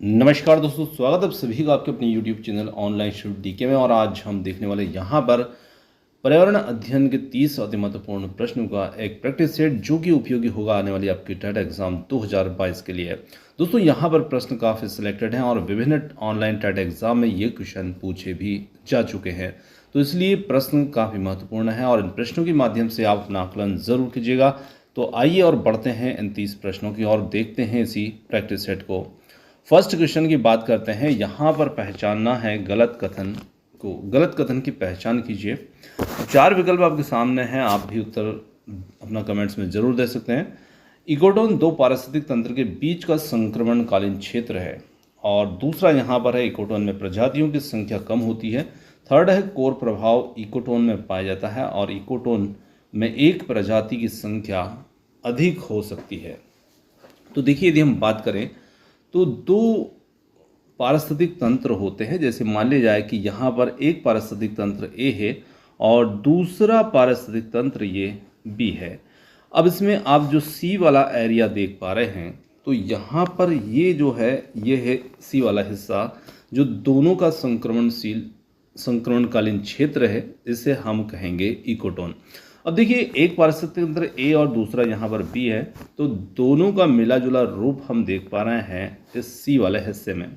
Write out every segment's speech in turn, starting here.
नमस्कार दोस्तों, स्वागत है आप सभी का आपके अपने YouTube channel online study DK में। और आज हम देखने वाले यहाँ पर पर्यावरण अध्ययन के 30 अति महत्वपूर्ण प्रश्नों का एक प्रैक्टिस सेट जो कि उपयोगी होगा आने वाली आपकी टेट एग्जाम 2022 के लिए। दोस्तों यहाँ पर प्रश्न काफ़ी सिलेक्टेड हैं और विभिन्न ऑनलाइन टेट एग्जाम में ये क्वेश्चन पूछे भी जा चुके हैं, तो इसलिए प्रश्न काफ़ी महत्वपूर्ण है और इन प्रश्नों के माध्यम से आप अपना आकलन ज़रूर कीजिएगा। तो आइए और बढ़ते हैं इन 30 प्रश्नों की और देखते हैं इसी प्रैक्टिस सेट को। फर्स्ट क्वेश्चन की बात करते हैं। यहाँ पर पहचानना है गलत कथन को। गलत कथन की पहचान कीजिए। 4 विकल्प आपके सामने हैं, आप भी उत्तर अपना कमेंट्स में जरूर दे सकते हैं। इकोटोन 2 पारिस्थितिक तंत्र के बीच का संक्रमणकालीन क्षेत्र है। और दूसरा यहाँ पर है इकोटोन में प्रजातियों की संख्या कम होती है। थर्ड है कोर प्रभाव इकोटोन में पाया जाता है और इकोटोन में एक प्रजाति की संख्या अधिक हो सकती है। तो देखिए, यदि हम बात करें तो 2 पारिस्थितिक तंत्र होते हैं। जैसे मान लिया जाए कि यहाँ पर एक पारिस्थितिक तंत्र ए है और दूसरा पारिस्थितिक तंत्र ये बी है। अब इसमें आप जो सी वाला एरिया देख पा रहे हैं, तो यहाँ पर ये जो है ये है सी वाला हिस्सा जो दोनों का संक्रमणकालीन क्षेत्र है, इसे हम कहेंगे इकोटोन। अब देखिए, एक पारिस्थितिक तंत्र ए और दूसरा यहाँ पर बी है, तो दोनों का मिला जुला रूप हम देख पा रहे हैं इस सी वाले हिस्से में।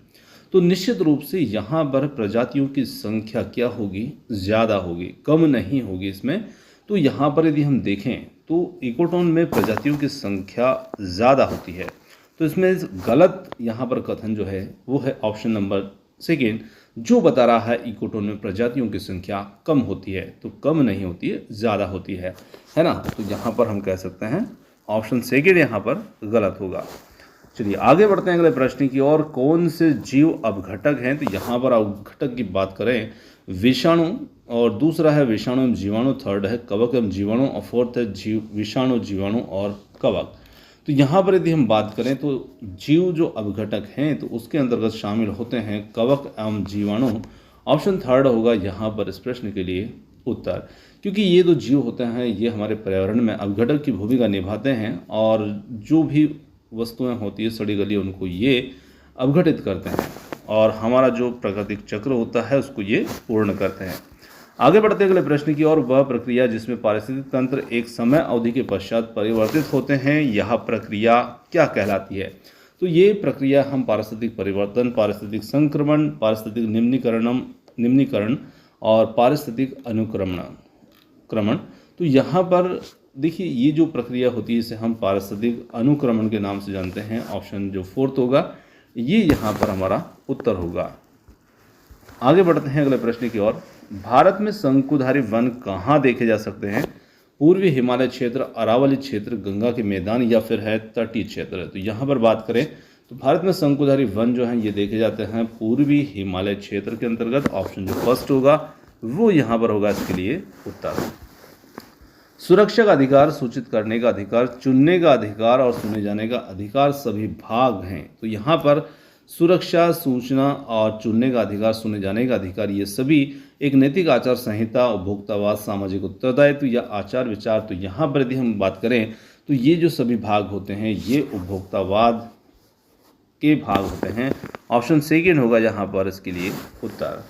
तो निश्चित रूप से यहाँ पर प्रजातियों की संख्या क्या होगी, ज़्यादा होगी, कम नहीं होगी इसमें। तो यहाँ पर यदि हम देखें तो इकोटोन में प्रजातियों की संख्या ज़्यादा होती है। तो इसमें गलत यहाँ पर कथन जो है वो है ऑप्शन नंबर सेकेंड, जो बता रहा है इकोटोन में प्रजातियों की संख्या कम होती है। तो कम नहीं होती है, ज़्यादा होती है ना। तो यहाँ पर हम कह सकते हैं ऑप्शन सेकेंड यहाँ पर गलत होगा। चलिए आगे बढ़ते हैं अगले प्रश्न की ओर। कौन से जीव अपघटक हैं? तो यहाँ पर अपघटक की बात करें विषाणु, और दूसरा है विषाणु एवं जीवाणु, थर्ड है कवक एवं जीवाणु और फोर्थ है विषाणु, जीवाणु और कवक। तो यहाँ पर यदि हम बात करें तो जीव जो अपघटक हैं तो उसके अंतर्गत शामिल होते हैं कवक एवं जीवाणु। ऑप्शन थर्ड होगा यहाँ पर इस प्रश्न के लिए उत्तर, क्योंकि ये जो जीव होते हैं ये हमारे पर्यावरण में अपघटक की भूमिका निभाते हैं और जो भी वस्तुएं होती है सड़ी गली उनको ये अपघटित करते हैं और हमारा जो प्राकृतिक चक्र होता है उसको ये पूर्ण करते हैं। आगे बढ़ते अगले प्रश्न की ओर। वह प्रक्रिया जिसमें पारिस्थितिक तंत्र एक समय अवधि के पश्चात परिवर्तित होते हैं, यह प्रक्रिया क्या कहलाती है? तो ये प्रक्रिया हम पारिस्थितिक परिवर्तन, पारिस्थितिक संक्रमण, पारिस्थितिक निम्नीकरण और पारिस्थितिक अनुक्रमण। तो यहाँ पर देखिए, ये जो प्रक्रिया होती है इसे हम पारिस्थितिक अनुक्रमण के नाम से जानते हैं। ऑप्शन जो फोर्थ होगा ये यहाँ पर हमारा उत्तर होगा। आगे बढ़ते हैं अगले प्रश्न की ओर। भारत में शंकुधारी वन कहाँ देखे जा सकते हैं? पूर्वी हिमालय क्षेत्र, अरावली क्षेत्र, गंगा के मैदान या फिर है तटीय क्षेत्र। तो यहाँ पर बात करें तो भारत में शंकुधारी वन जो हैं ये देखे जाते हैं पूर्वी हिमालय क्षेत्र के अंतर्गत। ऑप्शन जो फर्स्ट होगा वो यहाँ पर होगा इसके लिए उत्तर। सुरक्षा का अधिकार, सूचित करने का अधिकार, चुनने का अधिकार और सुने जाने का अधिकार सभी भाग हैं। तो यहाँ पर सुरक्षा, सूचना और चुनने का अधिकार, सुने जाने का अधिकार, ये सभी एक नैतिक आचार संहिता, उपभोक्तावाद, सामाजिक उत्तरदायित्व या आचार विचार। तो यहाँ पर यदि हम बात करें तो ये जो सभी भाग होते हैं ये उपभोक्तावाद के भाग होते हैं। ऑप्शन सेकेंड होगा यहाँ पर इसके लिए उत्तर।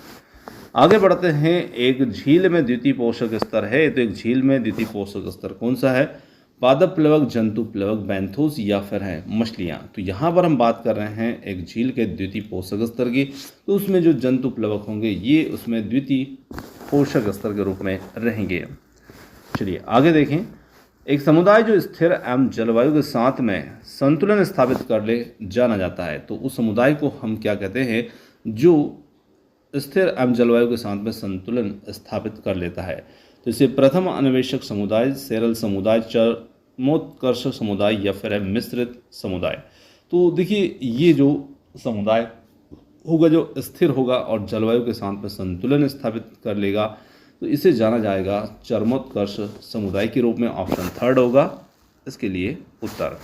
आगे बढ़ते हैं। एक झील में द्वितीय पोषक स्तर है, तो एक झील में द्वितीय पोषक स्तर कौन सा है? पादप प्लवक, जंतु प्लवक, बैंथोस या फिर है मछलियाँ। तो यहाँ पर हम बात कर रहे हैं एक झील के द्वितीय पोषक स्तर की। तो उसमें जो जंतु प्लवक होंगे ये उसमें द्वितीय पोषक स्तर के रूप में रहेंगे। चलिए आगे देखें। एक समुदाय जो स्थिर एवं जलवायु के साथ में संतुलन स्थापित कर ले जाना जाता है, तो उस समुदाय को हम क्या कहते हैं? जो स्थिर एवं जलवायु के साथ में संतुलन स्थापित कर लेता है। तो इसे प्रथम अन्वेषक समुदाय, सेरल समुदाय, चरमोत्कर्ष समुदाय या फिर है मिश्रित समुदाय। तो देखिए, ये जो समुदाय होगा जो स्थिर होगा और जलवायु के साथ में संतुलन स्थापित कर लेगा, तो इसे जाना जाएगा चरमोत्कर्ष समुदाय के रूप में। ऑप्शन थर्ड होगा इसके लिए उत्तर।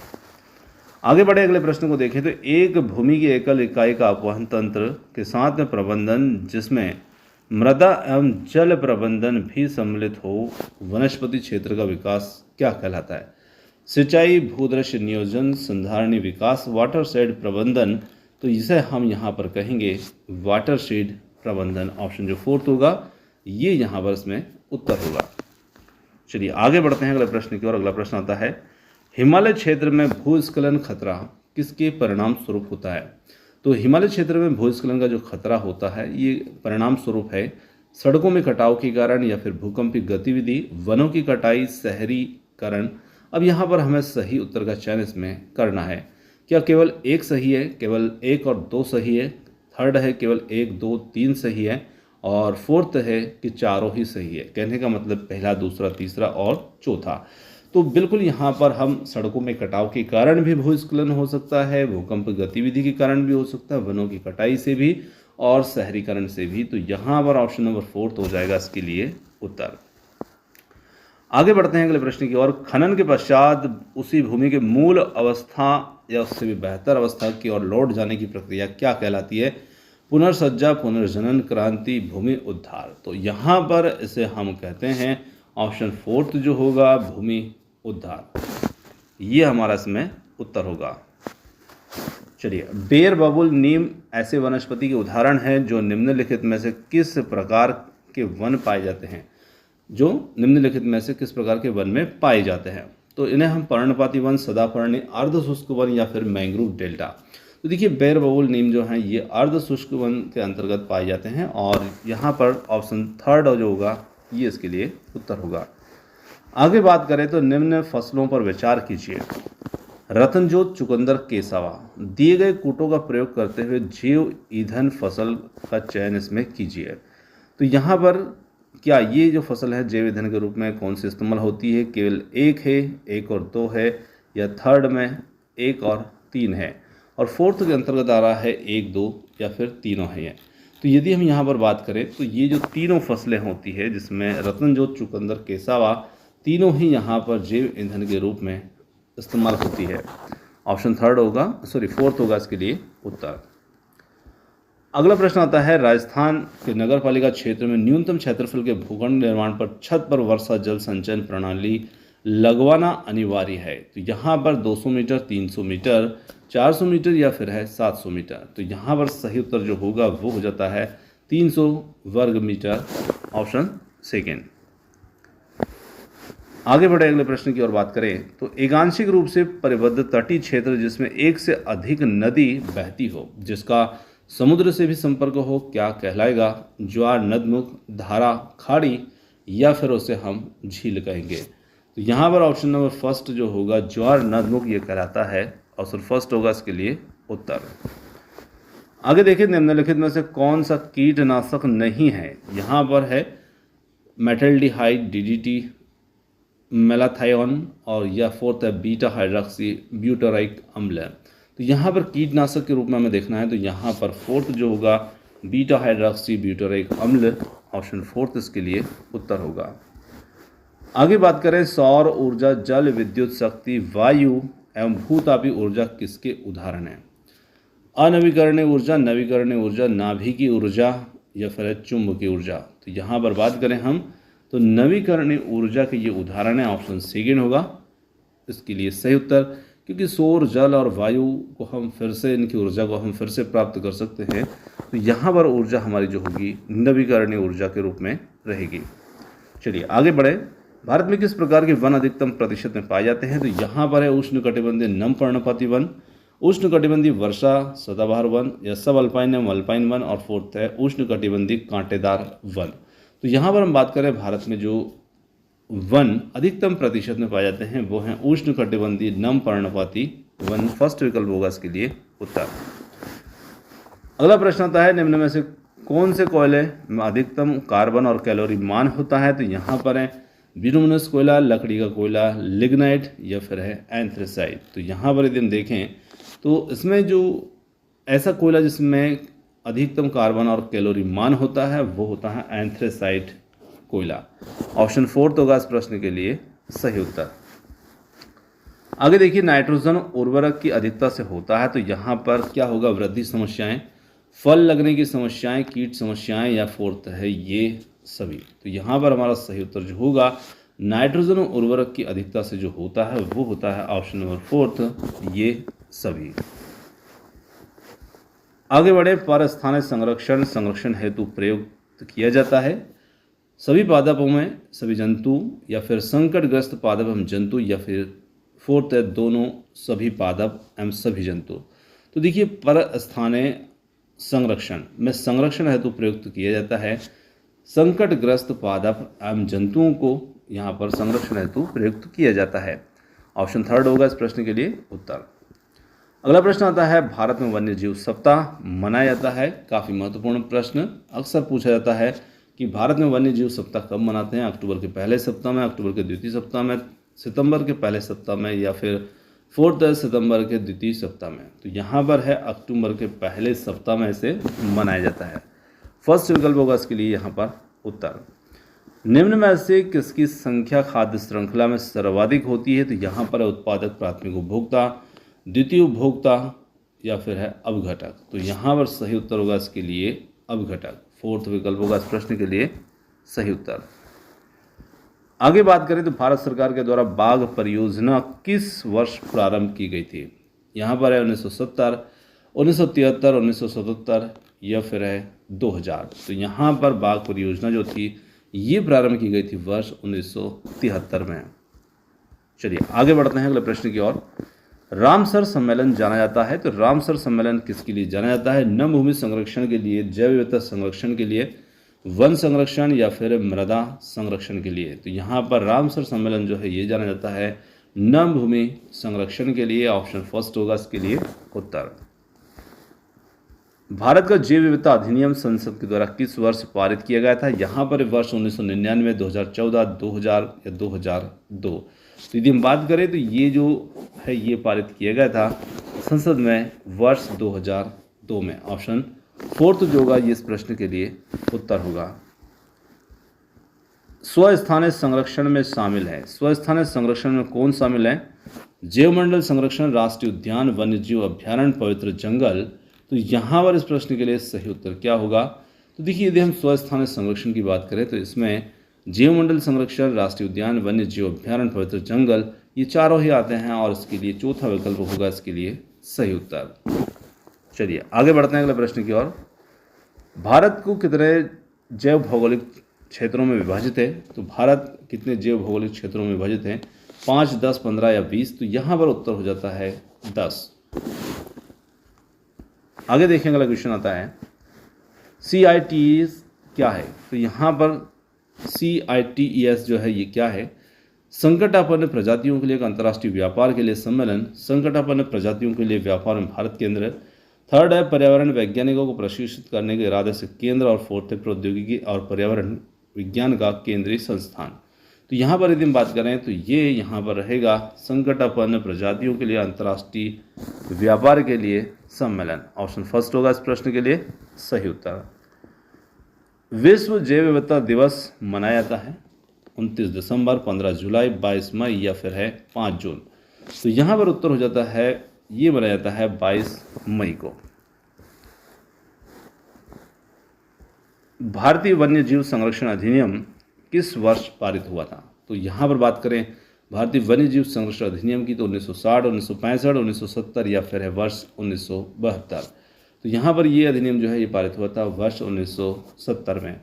आगे बढ़े अगले प्रश्न को देखें तो एक भूमि की एकल इकाई का अपवहन तंत्र के साथ में प्रबंधन जिसमें मृदा एवं जल प्रबंधन भी सम्मिलित हो, वनस्पति क्षेत्र का विकास क्या कहलाता है? सिंचाई, भूदृश्य नियोजन, संधारणी विकास, वाटर शेड प्रबंधन, तो इसे हम यहाँ पर कहेंगे वाटरशेड प्रबंधन। ऑप्शन जो फोर्थ होगा ये यहाँ पर इसमें उत्तर होगा। चलिए आगे बढ़ते हैं अगले प्रश्न की ओर। अगला प्रश्न आता है, हिमालय क्षेत्र में भूस्खलन खतरा किसके परिणाम स्वरूप होता है? तो हिमालय क्षेत्र में भूस्खलन का जो खतरा होता है ये परिणाम स्वरूप है सड़कों में कटाव के कारण या फिर भूकंपीय गतिविधि, वनों की कटाई, शहरीकरण। अब यहाँ पर हमें सही उत्तर का चयन इसमें करना है। क्या केवल एक सही है? केवल एक और दो सही है। थर्ड है केवल एक, दो, तीन सही है। और फोर्थ है कि चारों ही सही है। कहने का मतलब पहला, दूसरा, तीसरा और चौथा। तो बिल्कुल यहाँ पर हम सड़कों में कटाव के कारण भी भूस्खलन हो सकता है, भूकंप गतिविधि के कारण भी हो सकता है, वनों की कटाई से भी और शहरीकरण से भी। तो यहाँ पर ऑप्शन नंबर फोर्थ हो जाएगा इसके लिए उत्तर। आगे बढ़ते हैं अगले प्रश्न की ओर। खनन के पश्चात उसी भूमि के मूल अवस्था या उससे भी बेहतर अवस्था की ओर लौट जाने की प्रक्रिया क्या कहलाती है? पुनर्सज्जा, पुनर्जनन, क्रांति, भूमि उद्धार। तो यहाँ पर इसे हम कहते हैं ऑप्शन फोर्थ जो होगा भूमि उद्धार, ये हमारा इसमें उत्तर होगा। चलिए, बेर, बबूल, नीम ऐसे वनस्पति के उदाहरण हैं जो निम्नलिखित में से किस प्रकार के वन पाए जाते हैं? जो निम्नलिखित में से किस प्रकार के वन में पाए जाते हैं? तो इन्हें हम पर्णपाती वन, सदापर्णी, अर्धशुष्क वन या फिर मैंग्रोव डेल्टा। तो देखिए बेर, बबूल, नीम जो हैं ये अर्धशुष्क वन के अंतर्गत पाए जाते हैं और यहाँ पर ऑप्शन थर्ड जो होगा ये इसके लिए उत्तर होगा। आगे बात करें तो निम्न फसलों पर विचार कीजिए। रत्नजोत, चुकंदर, केसावा। दिए गए कूटों का प्रयोग करते हुए जैव ईंधन फसल का चयन इसमें कीजिए। तो यहाँ पर क्या ये जो फसल है जैव ईंधन के रूप में कौन सी इस्तेमाल होती है? केवल एक है, एक और दो है, या थर्ड में एक और तीन है, और फोर्थ के अंतर्गत आ रहा है एक, दो या फिर तीनों है। तो यदि हम यहाँ पर बात करें तो ये जो तीनों फसलें होती है जिसमें रत्नजोत, चुकंदर, केसावा, तीनों ही यहाँ पर जैव ईंधन के रूप में इस्तेमाल होती है। ऑप्शन थर्ड होगा, सॉरी फोर्थ होगा इसके लिए उत्तर। अगला प्रश्न आता है, राजस्थान के नगर पालिका क्षेत्र में न्यूनतम क्षेत्रफल के भूखंड निर्माण पर छत पर वर्षा जल संचयन प्रणाली लगवाना अनिवार्य है। तो यहाँ पर 200 मीटर, 300 मीटर, 400 मीटर या फिर है 700 मीटर। तो यहाँ पर सही उत्तर जो होगा वो हो जाता है 300 वर्ग मीटर, ऑप्शन सेकेंड। आगे बढ़े अगले प्रश्न की ओर बात करें तो एकांशिक रूप से परिबद्ध तटीय क्षेत्र जिसमें एक से अधिक नदी बहती हो, जिसका समुद्र से भी संपर्क हो, क्या कहलाएगा? ज्वार, नदमुख, धारा, खाड़ी या फिर उसे हम झील कहेंगे। तो यहाँ पर ऑप्शन नंबर फर्स्ट जो होगा ज्वार, नदमुख ये कहलाता है। ऑप्शन फर्स्ट होगा इसके लिए उत्तर। आगे देखिए, निम्नलिखित में से कौन सा कीटनाशक नहीं है? यहाँ पर है मेटाल्डिहाइड, डीडीटी, मेलाथायोन और या फोर्थ है बीटा हाइड्रॉक्सी ब्यूटाराइक अम्ल। तो यहाँ पर कीटनाशक के रूप में हमें देखना है तो यहाँ पर फोर्थ जो होगा बीटा हाइड्रॉक्सी ब्यूटाराइक अम्ल, ऑप्शन फोर्थ इसके लिए उत्तर होगा। आगे बात करें सौर ऊर्जा, जल विद्युत शक्ति, वायु एवं भूतापी ऊर्जा किसके उदाहरण हैं? अनवीकरणीय ऊर्जा, नवीकरणीय ऊर्जा, नाभिकीय ऊर्जा या फिर चुंबकीय ऊर्जा। तो यहाँ पर बात करें हम तो नवीकरणीय ऊर्जा के ये उदाहरण है। ऑप्शन सेकेंड होगा इसके लिए सही उत्तर, क्योंकि सौर, जल और वायु को हम फिर से इनकी ऊर्जा को हम फिर से प्राप्त कर सकते हैं। तो यहाँ पर ऊर्जा हमारी जो होगी नवीकरणीय ऊर्जा के रूप में रहेगी। चलिए आगे बढ़े। भारत में किस प्रकार के वन अधिकतम प्रतिशत में पाए जाते हैं? तो यहाँ पर है उष्णकटिबंधीय नम पर्णपाती वन, उष्णकटिबंधीय वर्षा सदाबहार वन या सब अल्पाइन एवं अल्पाइन वन, और फोर्थ है उष्णकटिबंधीय कांटेदार वन। तो यहाँ पर हम बात करें भारत में जो वन अधिकतम प्रतिशत में पाए जाते हैं वो हैं उष्णकटिबंधीय नम पर्णपाती वन। फर्स्ट विकल्प होगा इसके लिए उत्तर। अगला प्रश्न आता है, निम्न में से कौन से कोयले में अधिकतम कार्बन और कैलोरी मान होता है? तो यहाँ पर है बिटुमिनस कोयला, लकड़ी का कोयला, लिग्नाइट या फिर है एंथ्रेसाइट। तो यहाँ पर यदि हम देखें तो इसमें जो ऐसा कोयला जिसमें अधिकतम कार्बन और कैलोरी मान होता है वो होता है एंथ्रेसाइट कोयला। ऑप्शन फोर्थ होगा इस प्रश्न के लिए सही उत्तर। आगे देखिए, नाइट्रोजन उर्वरक की अधिकता से होता है तो यहाँ पर क्या होगा? वृद्धि समस्याएं, फल लगने की समस्याएं, कीट समस्याएं या फोर्थ है ये सभी। तो यहाँ पर हमारा सही उत्तर जो होगा नाइट्रोजन उर्वरक की अधिकता से जो होता है वो होता है ऑप्शन नंबर फोर्थ, ये सभी। आगे बढ़े, पर स्थानीय संरक्षण हेतु प्रयुक्त किया जाता है सभी पादपों में सभी जंतु, या फिर संकटग्रस्त पादप एवं जंतु, या फिर फोर्थ है दोनों सभी पादप एवं सभी जंतु। तो देखिए, पर स्थानीय संरक्षण में संरक्षण हेतु प्रयुक्त किया जाता है संकटग्रस्त पादप एवं जंतुओं को यहाँ पर संरक्षण हेतु प्रयुक्त किया जाता है। ऑप्शन थर्ड होगा इस प्रश्न के लिए उत्तर। अगला प्रश्न आता है, भारत में वन्य जीव सप्ताह मनाया जाता है। काफ़ी महत्वपूर्ण प्रश्न, अक्सर पूछा जाता है कि भारत में वन्य जीव सप्ताह कब मनाते हैं। अक्टूबर के पहले सप्ताह में, अक्टूबर के द्वितीय सप्ताह में, सितंबर के पहले सप्ताह में, या फिर 4 सितंबर के द्वितीय सप्ताह में। तो यहाँ पर है अक्टूबर के पहले सप्ताह में इसे मनाया जाता है। फर्स्ट विकल्प होगा इसके लिए यहाँ पर उत्तर। निम्न में से किसकी संख्या खाद्य श्रृंखला में सर्वाधिक होती है। तो यहाँ पर है उत्पादक, प्राथमिक उपभोक्ता, द्वितीय उपभोक्ता, या फिर है अपघटक। तो यहाँ पर सही उत्तर होगा इसके लिए अपघटक। फोर्थ विकल्प होगा इस प्रश्न के लिए सही उत्तर। आगे बात करें तो भारत सरकार के द्वारा बाघ परियोजना किस वर्ष प्रारंभ की गई थी। यहाँ पर है 1970, 1973, 1977, या फिर है 2000। तो यहाँ पर बाघ परियोजना जो थी ये प्रारंभ की गई थी वर्ष 1973 में। चलिए आगे बढ़ते हैं अगले प्रश्न की ओर। रामसर सम्मेलन जाना जाता है। तो रामसर सम्मेलन किसके लिए जाना जाता है। वन भूमि संरक्षण के लिए, जैव विविधता संरक्षण के लिए, वन संरक्षण, या फिर मृदा संरक्षण के लिए। तो यहाँ पर रामसर सम्मेलन जो है ये जाना जाता है वन भूमि संरक्षण के लिए। ऑप्शन फर्स्ट होगा इसके लिए उत्तर। भारत का जैव विविधता अधिनियम संसद के द्वारा किस वर्ष पारित किया गया था। यहाँ पर वर्ष 1999, 2014, 2000 या 2002। तो यदि हम बात करें तो ये जो है ये पारित किया गया था संसद में वर्ष 2002 में। ऑप्शन फोर्थ जो होगा ये इस प्रश्न के लिए उत्तर होगा। स्वस्थानीय संरक्षण में शामिल है। स्वस्थानीय संरक्षण में कौन शामिल है। जैवमंडल संरक्षण, राष्ट्रीय उद्यान, वन्यजीव अभ्यारण्य, पवित्र जंगल। तो यहाँ पर इस प्रश्न के लिए सही उत्तर क्या होगा। तो देखिए, यदि हम स्वस्थानीय संरक्षण की बात करें तो इसमें जैवमंडल संरक्षण, राष्ट्रीय उद्यान, वन्यजीव अभ्यारण्य, पवित्र जंगल, ये चारों ही आते हैं और इसके लिए चौथा विकल्प होगा इसके लिए सही उत्तर। चलिए आगे बढ़ते हैं अगले प्रश्न की ओर। भारत को कितने जैव भौगोलिक क्षेत्रों में विभाजित है। तो भारत कितने जैव भौगोलिक क्षेत्रों में विभाजित है। 5, 10, 15 या 20। तो यहाँ पर उत्तर हो जाता है 10। आगे देखेंगे अगला क्वेश्चन आता है, CITES क्या है। तो यहाँ पर CITES जो है ये क्या है। संकटापन्न प्रजातियों के लिए एक अंतर्राष्ट्रीय व्यापार के लिए सम्मेलन, संकटापन्न प्रजातियों के लिए व्यापार में भारत केंद्र। थर्ड है पर्यावरण वैज्ञानिकों को प्रशिक्षित करने के इरादे से केंद्र। और फोर्थ है प्रौद्योगिकी और पर्यावरण विज्ञान का केंद्रीय संस्थान। तो यहाँ पर यदि हम बात करें तो ये यहाँ पर रहेगा संकटापन्न प्रजातियों के लिए अंतर्राष्ट्रीय व्यापार के लिए सम्मेलन। ऑप्शन फर्स्ट होगा इस प्रश्न के लिए सही उत्तर। विश्व जैव विविधता दिवस मनाया जाता है 29 दिसंबर, 15 जुलाई, 22 मई, या फिर है 5 जून। तो यहाँ पर उत्तर हो जाता है ये मनाया जाता है 22 मई को। भारतीय वन्यजीव संरक्षण अधिनियम किस वर्ष पारित हुआ था। तो यहाँ पर बात करें भारतीय वन्यजीव संरक्षण अधिनियम की तो 1960, 1965, 1970, या फिर है वर्ष 1972। तो यहाँ पर ये अधिनियम जो है ये पारित हुआ था वर्ष 1970 में।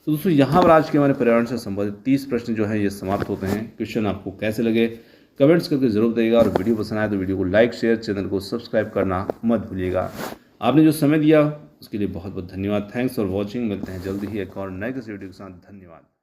तो दोस्तों यहाँ पर आज के हमारे पर्यावरण से संबंधित 30 प्रश्न जो है ये समाप्त होते हैं। क्वेश्चन आपको कैसे लगे कमेंट्स करके जरूर बताइएगा, और वीडियो पसंद आए तो वीडियो को लाइक, शेयर, चैनल को सब्सक्राइब करना मत भूलिएगा। आपने जो समय दिया उसके लिए बहुत बहुत धन्यवाद। Thanks for watching. मिलते हैं जल्दी ही एक और नए किसी वीडियो के साथ। धन्यवाद।